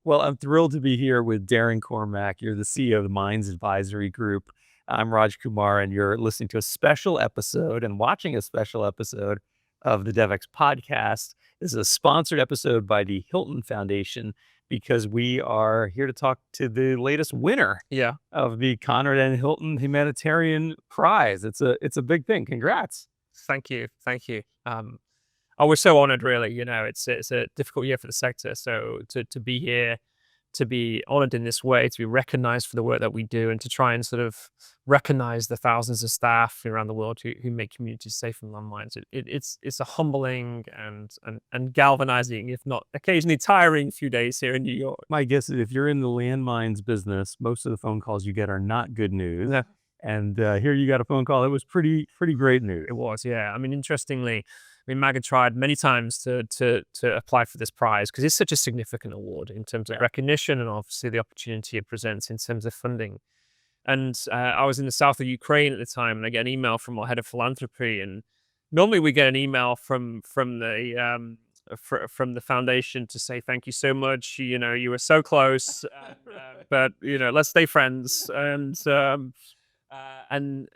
Well, I'm thrilled to be here with Darren Cormack. You're the CEO of the Mines Advisory Group. I'm Raj Kumar, and you're listening to a special episode and watching a special episode of the Devex podcast. This is a sponsored episode by the Hilton Foundation because we are here to talk to the latest winner Yeah. of the Conrad and Hilton Humanitarian Prize. It's a big thing. Congrats. Thank you. Thank you. I was so honored, really. It's a difficult year for the sector. So to be here, to be honored in this way, to be recognized for the work that we do, and to try and sort of recognize the thousands of staff around the world who make communities safe from landmines. It's a humbling and galvanizing, if not occasionally tiring, few days here in New York. My guess is if you're in the landmines business, most of the phone calls you get are not good news. Yeah. And here you got a phone call that was pretty great news. It was, yeah. I mean, interestingly, MAG had tried many times to apply for this prize because it's such a significant award in terms of recognition and obviously the opportunity it presents in terms of funding. And I was in the south of Ukraine at the time, and I get an email from our head of philanthropy. And normally we get an email from the foundation to say thank you so much. You were so close, but let's stay friends. And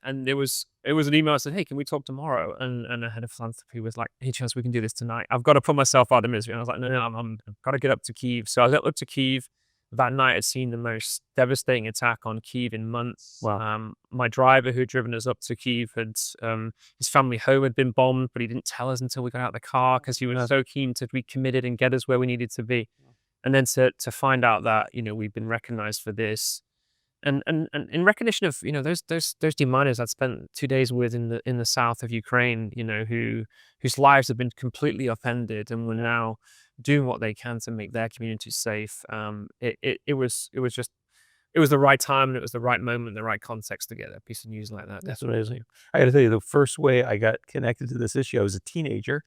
it was an email that said, "Hey, can we talk tomorrow?" And the head of philanthropy was like, "Any chance we can do this tonight? I've got to put myself out of misery." And I was like, "No, I've got to get up to Kyiv." So I got up to Kyiv. That night, I'd seen the most devastating attack on Kyiv in months. Wow. My driver who'd driven us up to Kyiv had his family home had been bombed, but he didn't tell us until we got out of the car because he was so keen to be committed and get us where we needed to be. And then to find out that we've been recognized for this. And in recognition of those deminers I'd spent 2 days with in the south of Ukraine, whose lives have been completely upended and were now doing what they can to make their communities safe. It was the right time, and it was the right moment, the right context to get a piece of news like that. That's amazing. I got to tell you, the first way I got connected to this issue, I was a teenager,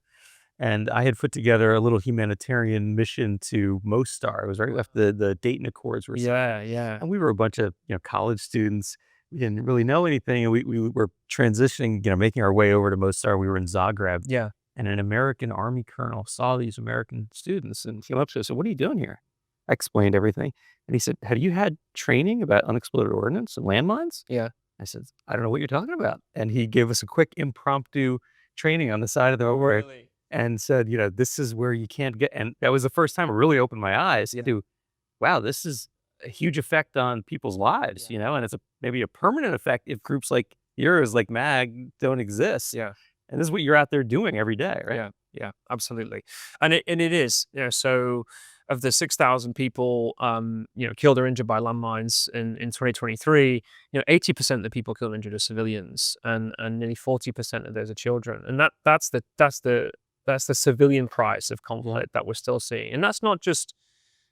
and I had put together a little humanitarian mission to Mostar. It was right after the Dayton Accords were signed. Yeah. And we were a bunch of college students. We didn't really know anything, and we were transitioning, making our way over to Mostar. We were in Zagreb. Yeah. And an American Army colonel saw these American students and came up to us and said, "What are you doing here?" I explained everything. And he said, "Have you had training about unexploded ordnance and landmines?" Yeah. I said, "I don't know what you're talking about." And he gave us a quick impromptu training on the side of the road and said, "This is where you can't get." And that was the first time it really opened my eyes to, wow, this is a huge effect on people's lives, and it's maybe a permanent effect if groups like yours, like MAG, don't exist. Yeah. And this is what you're out there doing every day, right? Yeah, absolutely. And it is, so of the 6,000 people, killed or injured by landmines in 2023, 80% of the people killed or injured are civilians, and nearly 40% of those are children. And that's the civilian price of conflict that we're still seeing. And that's not just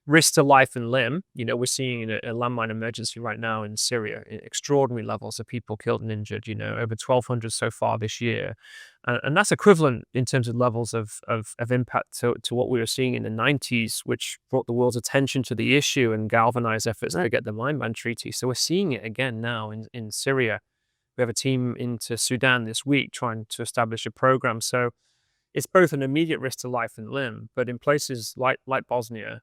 risk to life and limb. We're seeing a landmine emergency right now in Syria, extraordinary levels of people killed and injured, over 1,200 so far this year. And that's equivalent in terms of levels of impact to what we were seeing in the 90s, which brought the world's attention to the issue and galvanized efforts to get the mine ban treaty. So we're seeing it again now in Syria. We have a team into Sudan this week trying to establish a program. So it's both an immediate risk to life and limb, but in places like Bosnia,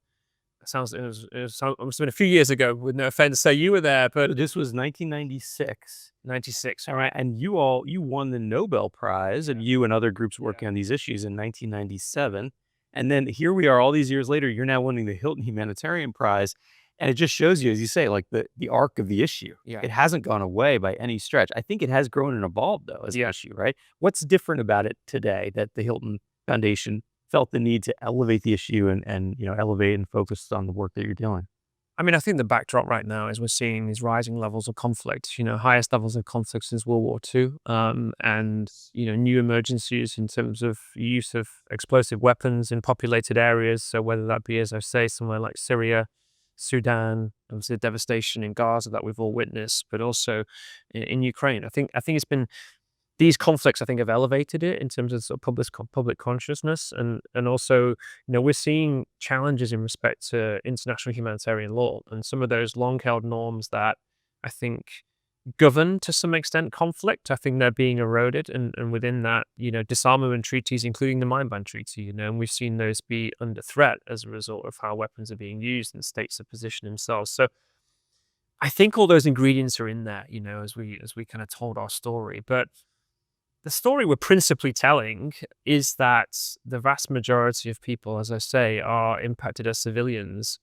it must have been a few years ago, with no offense. So you were there, but This was 1996. 96. All right. And you won the Nobel Prize, and you and other groups working on these issues in 1997. And then here we are all these years later, you're now winning the Hilton Humanitarian Prize. And it just shows you, as you say, like the arc of the issue. Yeah. It hasn't gone away by any stretch. I think it has grown and evolved, though, as an issue, right? What's different about it today that the Hilton Foundation felt the need to elevate the issue and elevate and focus on the work that you're doing? I mean, I think the backdrop right now is we're seeing these rising levels of conflict, highest levels of conflict since World War II, and, new emergencies in terms of use of explosive weapons in populated areas. So whether that be, as I say, somewhere like Syria, Sudan, obviously the devastation in Gaza that we've all witnessed, but also in Ukraine. I think it's been these conflicts, I think, have elevated it in terms of sort of public consciousness, and also, we're seeing challenges in respect to international humanitarian law and some of those long-held norms that I think govern to some extent conflict. I think they're being eroded, and within that, disarmament treaties, including the mine ban treaty, and we've seen those be under threat as a result of how weapons are being used and states have positioned themselves. So I think all those ingredients are in there, as we kind of told our story. But the story we're principally telling is that the vast majority of people, as I say, are impacted as civilians,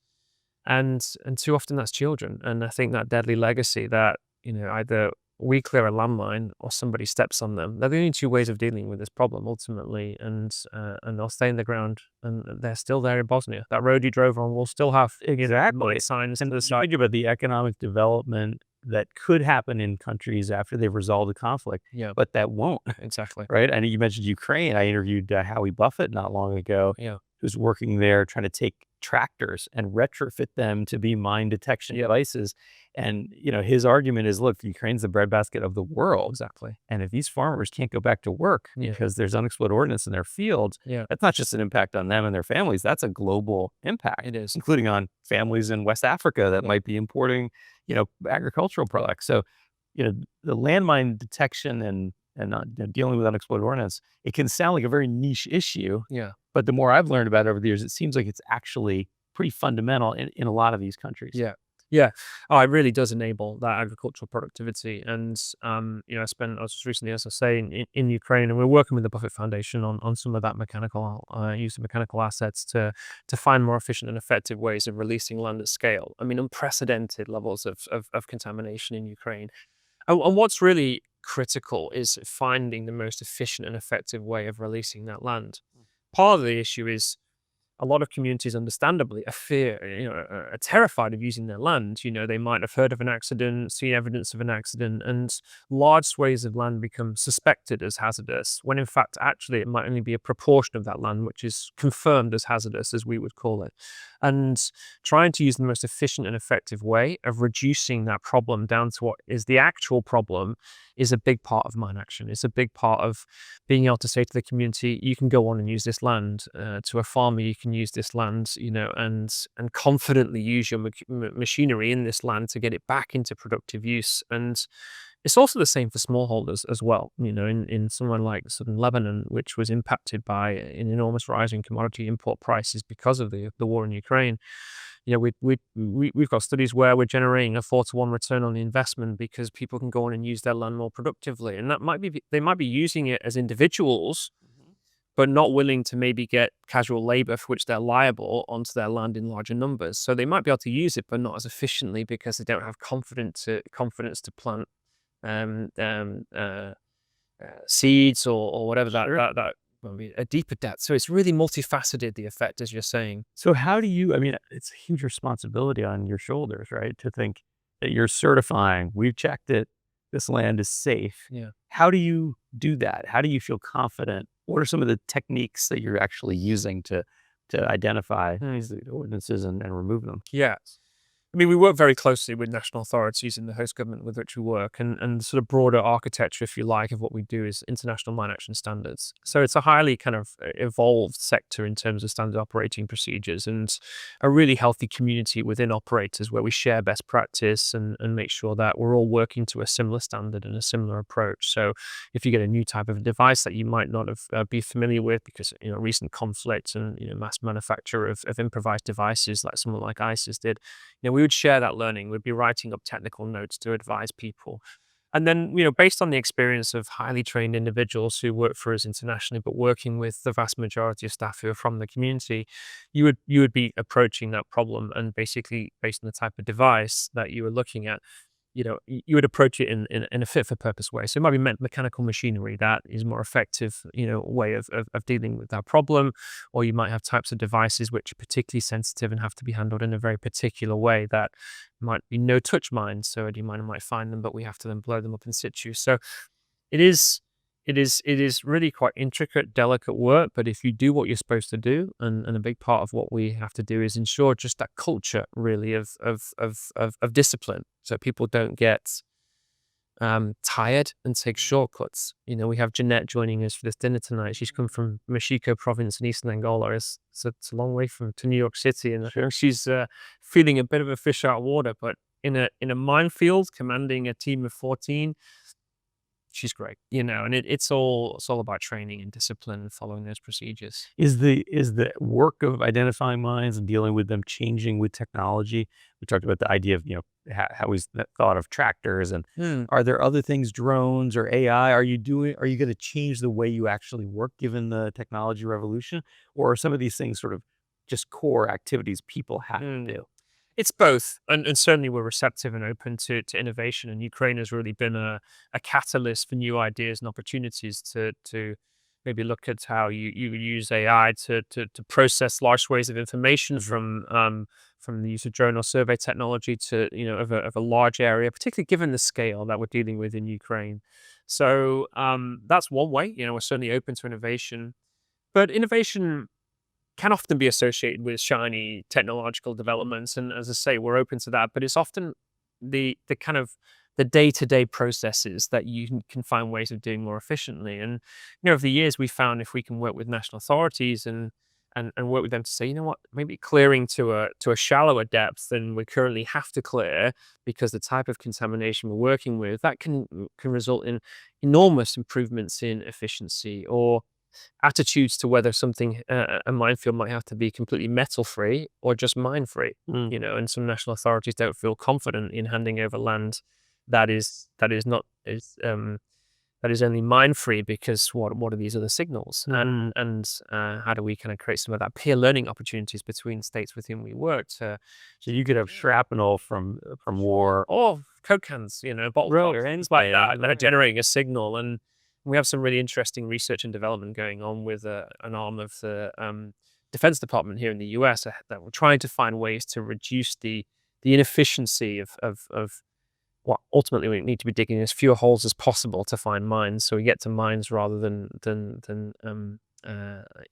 and too often that's children. And I think that deadly legacy that either we clear a landmine or somebody steps on them. They're the only two ways of dealing with this problem ultimately, and they'll stay in the ground, and they're still there in Bosnia. That road you drove on will still have Exactly. signs to And the you side. think about the economic development that could happen in countries after they've resolved the conflict, Yeah, but that won't, exactly. right? And you mentioned Ukraine. I interviewed Howie Buffett not long ago, Yeah, who's working there trying to take tractors and retrofit them to be mine detection yeah, devices. And, his argument is, look, Ukraine's the breadbasket of the world. exactly. And if these farmers can't go back to work Yeah, because there's unexploded ordnance in their fields, yeah, that's not just an impact on them and their families. That's a global impact, it is. including on families in West Africa that Yeah, might be importing, agricultural products. So, the landmine detection and not dealing with unexploded ordnance, it can sound like a very niche issue, yeah. but the more I've learned about it over the years, it seems like it's actually pretty fundamental in a lot of these countries. Yeah. Yeah. Oh, it really does enable that agricultural productivity. And, I was just recently, as I say, in Ukraine, and we're working with the Buffett Foundation on some of that mechanical, use of mechanical assets to find more efficient and effective ways of releasing land at scale. I mean, unprecedented levels of contamination in Ukraine. And what's really critical is finding the most efficient and effective way of releasing that land. Part of the issue is a lot of communities, understandably, are terrified of using their land. They might have heard of an accident, seen evidence of an accident, and large swathes of land become suspected as hazardous, when in fact, actually, it might only be a proportion of that land which is confirmed as hazardous, as we would call it. And trying to use the most efficient and effective way of reducing that problem down to what is the actual problem is a big part of mine action. It's a big part of being able to say to the community, you can go on and use this land. To a farmer, you can use this land, and confidently use your machinery in this land to get it back into productive use. And it's also the same for smallholders as well. In somewhere like southern Lebanon, which was impacted by an enormous rise in commodity import prices because of the war in Ukraine. We've got studies where we're generating a 4-to-1 return on the investment because people can go on and use their land more productively, and they might be using it as individuals, but not willing to maybe get casual labor for which they're liable onto their land in larger numbers. So they might be able to use it, but not as efficiently because they don't have confidence to plant um, um, uh, seeds or whatever Sure. that will be a deeper depth. So it's really multifaceted, the effect, as you're saying. So how do you, I mean, it's a huge responsibility on your shoulders, right? To think that you're certifying, we've checked it, this land is safe. Yeah. How do you do that? How do you feel confident? What are some of the techniques that you're actually using to identify these ordinances and remove them? Yeah. I mean, we work very closely with national authorities in the host government with which we work, and sort of broader architecture, if you like, of what we do is international mine action standards. So it's a highly kind of evolved sector in terms of standard operating procedures, and a really healthy community within operators where we share best practice and make sure that we're all working to a similar standard and a similar approach. So if you get a new type of device that you might not have be familiar with because recent conflict and mass manufacture of improvised devices like someone like ISIS did, we would share that learning. We'd be writing up technical notes to advise people. And then, based on the experience of highly trained individuals who work for us internationally, but working with the vast majority of staff who are from the community, you would be approaching that problem, and basically based on the type of device that you were looking at, you would approach it in a fit for purpose way. So it might be mechanical machinery that is more effective, way of dealing with that problem. Or you might have types of devices which are particularly sensitive and have to be handled in a very particular way that might be no touch mines. So a miner might find them, but we have to then blow them up in situ. So it is really quite intricate, delicate work. But if you do what you're supposed to do, and a big part of what we have to do is ensure just that culture really of discipline, so people don't get tired and take shortcuts. We have Jeanette joining us for this dinner tonight. She's come from Mexico province in eastern Angola. It's a long way to New York City, and I think she's feeling a bit of a fish out of water. But in a minefield commanding a team of 14, she's great, and it's all about training and discipline and following those procedures. Is the work of identifying mines and dealing with them changing with technology? We talked about the idea of, how is that thought of tractors, and Hmm. are there other things, drones or AI? Are you going to change the way you actually work given the technology revolution? Or are some of these things sort of just core activities people have to Mm. do? It's both, and certainly we're receptive and open to innovation. And Ukraine has really been a catalyst for new ideas and opportunities to maybe look at how you use AI to process large swathes of information Mhm. from the use of drone or survey technology to of a large area, particularly given the scale that we're dealing with in Ukraine. So that's one way. We're certainly open to innovation, but innovation can often be associated with shiny technological developments, and as I say, we're open to that. But it's often the kind of the day-to-day processes that you can find ways of doing more efficiently. And over the years, we found if we can work with national authorities and work with them to say, what, maybe clearing to a shallower depth than we currently have to clear because the type of contamination we're working with, that can result in enormous improvements in efficiency or attitudes to whether something a minefield might have to be completely metal free or just mine free. Mm. And some national authorities don't feel confident in handing over land that is not is that is only mine free because what are these other signals, Mhm. and how do we kind of create some of that peer learning opportunities between states with whom we work to So you could have shrapnel from war. or Coke cans, bottle Really? tops, Or things like anything, that that are right. generating a signal. And we have some really interesting research and development going on with an arm of the Defense Department here in the US that we're trying to find ways to reduce the inefficiency of what ultimately we need to be digging as fewer holes as possible to find mines, so we get to mines rather than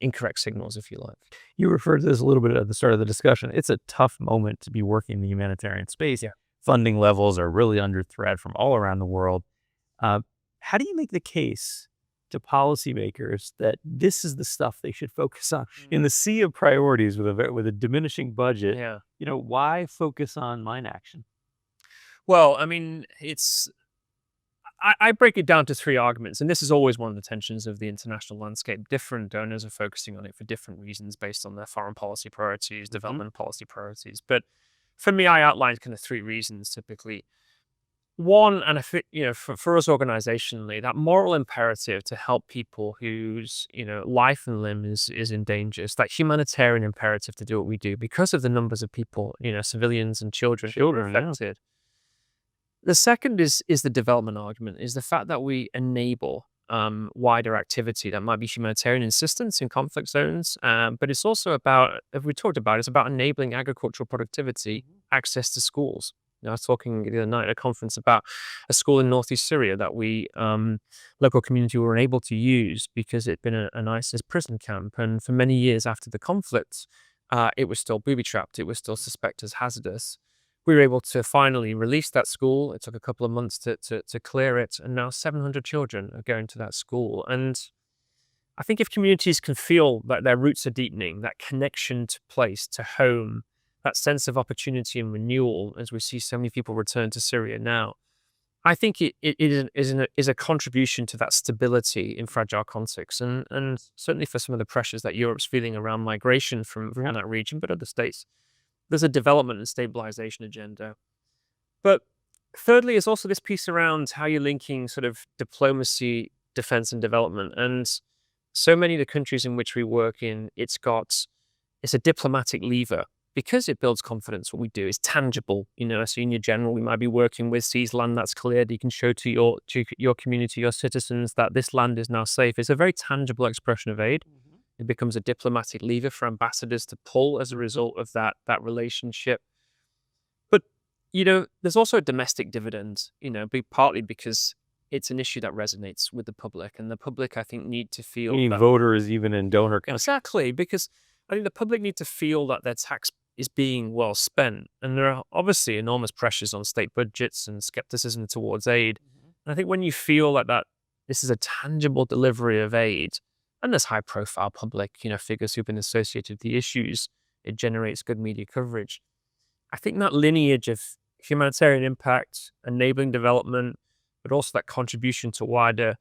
incorrect signals, if you like. You referred to this a little bit at the start of the discussion. It's a tough moment to be working in the humanitarian space. Yeah. Funding levels are really under threat from all around the world. Uh, how do you make the case to policymakers that this is the stuff they should focus on in the sea of priorities with a diminishing budget? Yeah. Why focus on mine action? Well, I mean, I break it down to three arguments, and this is always one of the tensions of the international landscape. Different donors are focusing on it for different reasons based on their foreign policy priorities, Hmm. development policy priorities. But for me, I outlined kind of three reasons typically. One, and I think, for us organizationally, that moral imperative to help people whose, life and limb is in danger. It's that humanitarian imperative to do what we do because of the numbers of people, civilians and children who are Children, yeah. affected. The second is the development argument, is the fact that we enable wider activity that might be humanitarian assistance in conflict zones, but it's also about, as we talked about, it's about enabling agricultural productivity, access to schools. I was talking the other night at a conference about a school in northeast Syria that we, local community, were unable to use because it'd been an ISIS prison camp, and for many years after the conflict, it was still booby trapped. It was still suspected as hazardous. We were able to finally release that school. It took a couple of months to clear it, and now 700 children are going to that school. And I think if communities can feel that their roots are deepening, that connection to place, to home, that sense of opportunity and renewal, as we see so many people return to Syria now, I think it is a contribution to that stability in fragile contexts, and certainly for some of the pressures that Europe's feeling around migration from that region, but other states. There's a development and stabilization agenda. But thirdly, is also this piece around how you're linking sort of diplomacy, defense, and development. And so many of the countries in which we work in, it's a diplomatic lever because it builds confidence. What we do is tangible. A senior general, we might be working with, sees land that's cleared. You can show to your community, your citizens, that this land is now safe. It's a very tangible expression of aid. It becomes a diplomatic lever for ambassadors to pull as a result of that relationship. But there's also a domestic dividend. Partly because it's an issue that resonates with the public, and the public, I think, need to feel Meaning that voters even in donor countries. exactly, because I think the public need to feel that their tax is being well spent, and there are obviously enormous pressures on state budgets and skepticism towards aid. And I think when you feel that this is a tangible delivery of aid, and there's high profile public, figures who've been associated with the issues, it generates good media coverage. I think that lineage of humanitarian impact, enabling development, but also that contribution to wider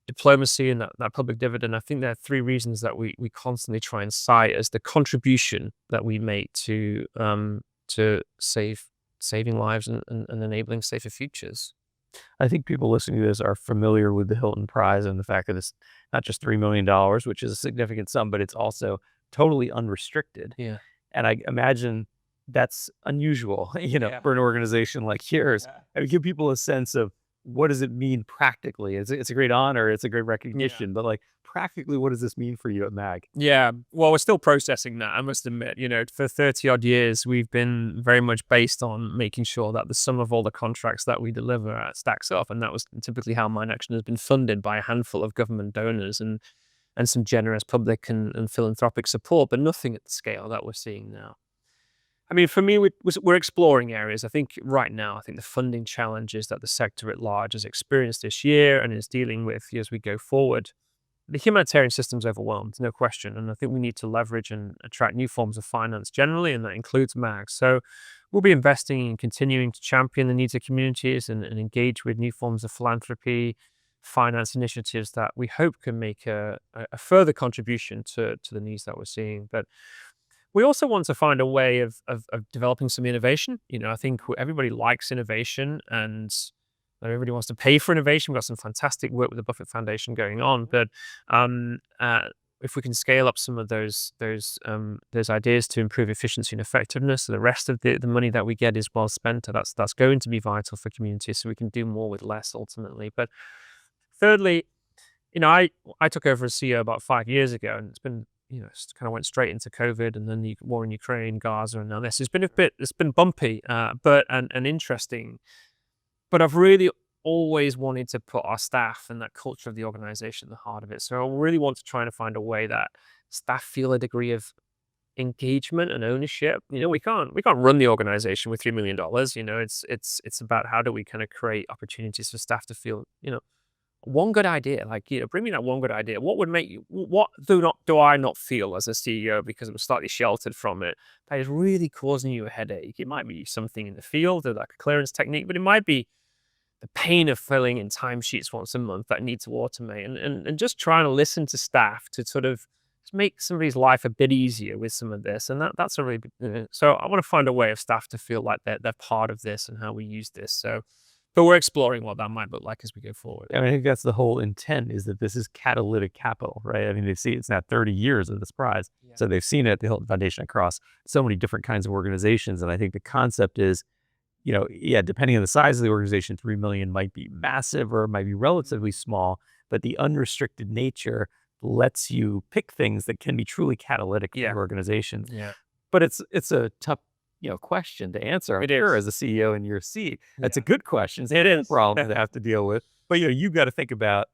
diplomacy and that public dividend. I think there are three reasons that we constantly try and cite as the contribution that we make to saving lives and enabling safer futures. I think people listening to this are familiar with the Hilton Prize and the fact that it's not just $3 million, which is a significant sum, but it's also totally unrestricted. Yeah. And I imagine that's unusual, Yeah. for an organization like yours. I mean, give people a sense of what does it mean practically? It's a great honor, it's a great recognition, but like practically, what does this mean for you at MAG? Yeah, well, we're still processing that, I must admit. For 30 odd years, we've been very much based on making sure that the sum of all the contracts that we deliver stacks up. And that was typically how Mine Action has been funded, by a handful of government donors and some generous public and philanthropic support, but nothing at the scale that we're seeing now. I mean, for me, we're exploring areas. I think right now, the funding challenges that the sector at large has experienced this year and is dealing with as we go forward, the humanitarian system's overwhelmed, no question. And I think we need to leverage and attract new forms of finance generally, and that includes MAG. So we'll be investing in continuing to champion the needs of communities and engage with new forms of philanthropy, finance initiatives that we hope can make a further contribution to the needs that we're seeing. But we also want to find a way of developing some innovation. I think everybody likes innovation and everybody wants to pay for innovation. We've got some fantastic work with the Buffett Foundation going on, but if we can scale up some of those ideas to improve efficiency and effectiveness, so the rest of the money that we get is well spent, that's going to be vital for communities, so we can do more with less ultimately. But thirdly, I took over as CEO about 5 years ago, and it's been it's kind of went straight into COVID and then the war in Ukraine, Gaza, and now this. It's been bumpy, but interesting. But I've really always wanted to put our staff and that culture of the organization at the heart of it. So I really want to try to find a way that staff feel a degree of engagement and ownership. We can't run the organization with $3 million. It's about how do we kind of create opportunities for staff to feel, one good idea, bring me that one good idea. What would make you, what do I not feel as a CEO, because I'm slightly sheltered from it, that is really causing you a headache? It might be something in the field or like a clearance technique, but it might be the pain of filling in timesheets once a month that need to automate, and just trying to listen to staff to sort of make somebody's life a bit easier with some of this. And that's a really big, so I want to find a way of staff to feel like they're part of this and how we use this. But we're exploring what that might look like as we go forward. I think that's the whole intent, is that this is catalytic capital, right? I mean, they see it's now 30 years of this prize. Yeah. So they've seen it at the Hilton Foundation across so many different kinds of organizations. And I think the concept is, depending on the size of the organization, 3 million might be massive or it might be relatively small, but the unrestricted nature lets you pick things that can be truly catalytic for your organization. Yeah. But it's a tough question to answer. I'm sure as a CEO in your seat, that's a good question. It is a problem to have to deal with. But you've got to think about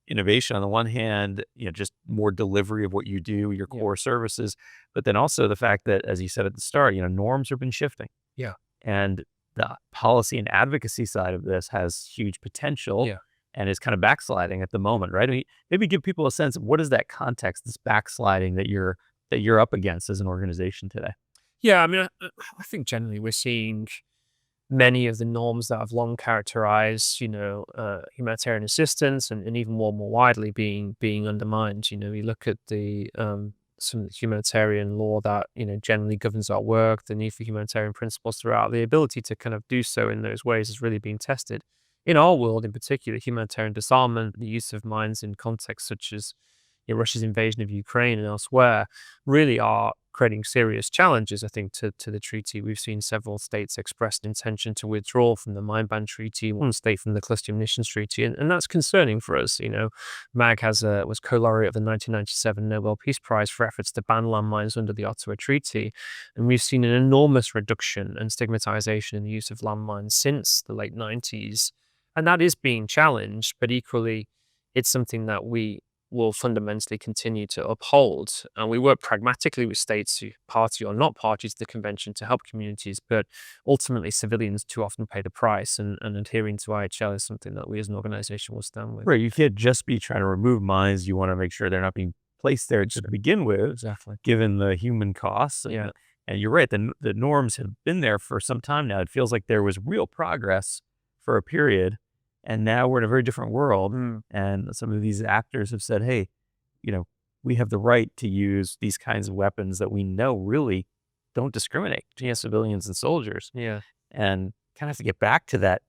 innovation on the one hand, just more delivery of what you do, your core services, but then also the fact that, as you said at the start, norms have been shifting. Yeah. And the policy and advocacy side of this has huge potential. Yeah. And is kind of backsliding at the moment, right? I mean, maybe give people a sense of what is that context, this backsliding that you're up against as an organization today. Yeah, I mean, I think generally we're seeing many of the norms that have long characterized, humanitarian assistance and even more widely being undermined. You look at the some of the humanitarian law that generally governs our work, the need for humanitarian principles throughout, the ability to kind of do so in those ways is really being tested. In our world, in particular, humanitarian disarmament, the use of mines in contexts such as Russia's invasion of Ukraine and elsewhere, really are creating serious challenges, I think, to the treaty. We've seen several states express an intention to withdraw from the mine ban treaty, one state from the cluster munitions treaty, and that's concerning for us. MAG was co-laureate of the 1997 Nobel Peace Prize for efforts to ban landmines under the Ottawa Treaty, and we've seen an enormous reduction and stigmatization in the use of landmines since the late 90s, and that is being challenged, but equally, it's something that we will fundamentally continue to uphold. And we work pragmatically with states who party or not party to the convention to help communities, but ultimately civilians too often pay the price, and adhering to IHL is something that we as an organization will stand with. Right. You can't just be trying to remove mines. You want to make sure they're not being placed there to begin with, Exactly. given the human costs and And you're right, the norms have been there for some time now. It feels like there was real progress for a period, and now we're in a very different world. And some of these actors have said, hey, we have the right to use these kinds of weapons that we know really don't discriminate between civilians and soldiers. Yeah. And kind of have to get back to that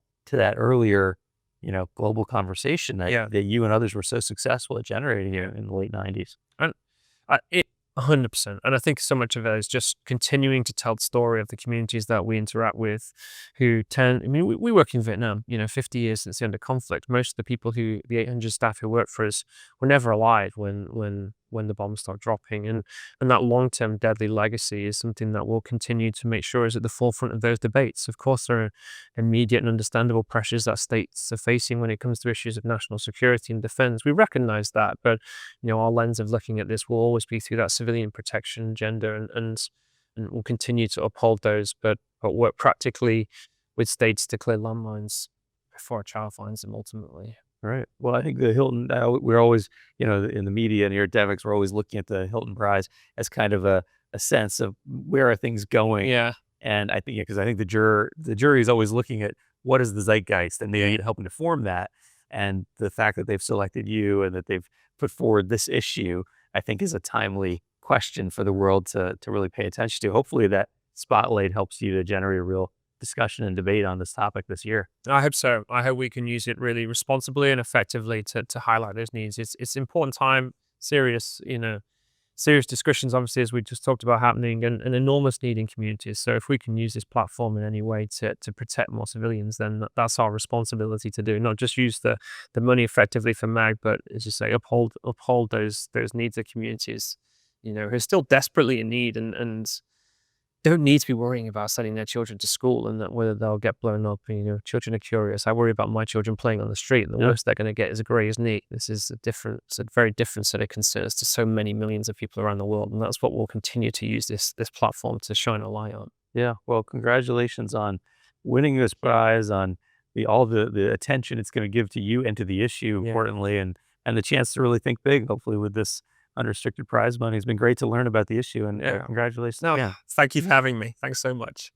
earlier, global conversation that you and others were so successful at generating in the late 90s. And 100%. And I think so much of it is just continuing to tell the story of the communities that we interact with who we work in Vietnam, 50 years since the end of conflict. Most of the people the 800 staff who work for us were never alive when the bombs start dropping. And that long-term deadly legacy is something that we'll continue to make sure is at the forefront of those debates. Of course, there are immediate and understandable pressures that states are facing when it comes to issues of national security and defense. We recognize that, but our lens of looking at this will always be through that civilian protection agenda, and we'll continue to uphold those, but work practically with states to clear landmines before a child finds them ultimately. Right. Well, I think the Hilton, we're always, in the media and here at Devex, we're always looking at the Hilton Prize as kind of a sense of where are things going. Yeah. And I think, because I think the jury is always looking at what is the zeitgeist, and they're helping to form that. And the fact that they've selected you and that they've put forward this issue, I think is a timely question for the world to really pay attention to. Hopefully that spotlight helps you to generate a real discussion and debate on this topic this year. I hope so. I hope we can use it really responsibly and effectively to highlight those needs. It's important time, serious discussions, obviously, as we just talked about, happening, and an enormous need in communities. So if we can use this platform in any way to protect more civilians, then that's our responsibility to do. Not just use the money effectively for MAG, but as you say, uphold those needs of communities, who are still desperately in need and don't need to be worrying about sending their children to school and that whether they'll get blown up. Children are curious. I worry about my children playing on the street, and the worst they're going to get is a grazed knee. This is a very different set of concerns to so many millions of people around the world, and that's what we'll continue to use this platform to shine a light on. Yeah. Well, congratulations on winning this prize, on all the attention it's going to give to you and to the issue, importantly, and the chance to really think big, hopefully, with this unrestricted prize money. It's been great to learn about the issue, and congratulations. No, thank you for having me. Thanks so much.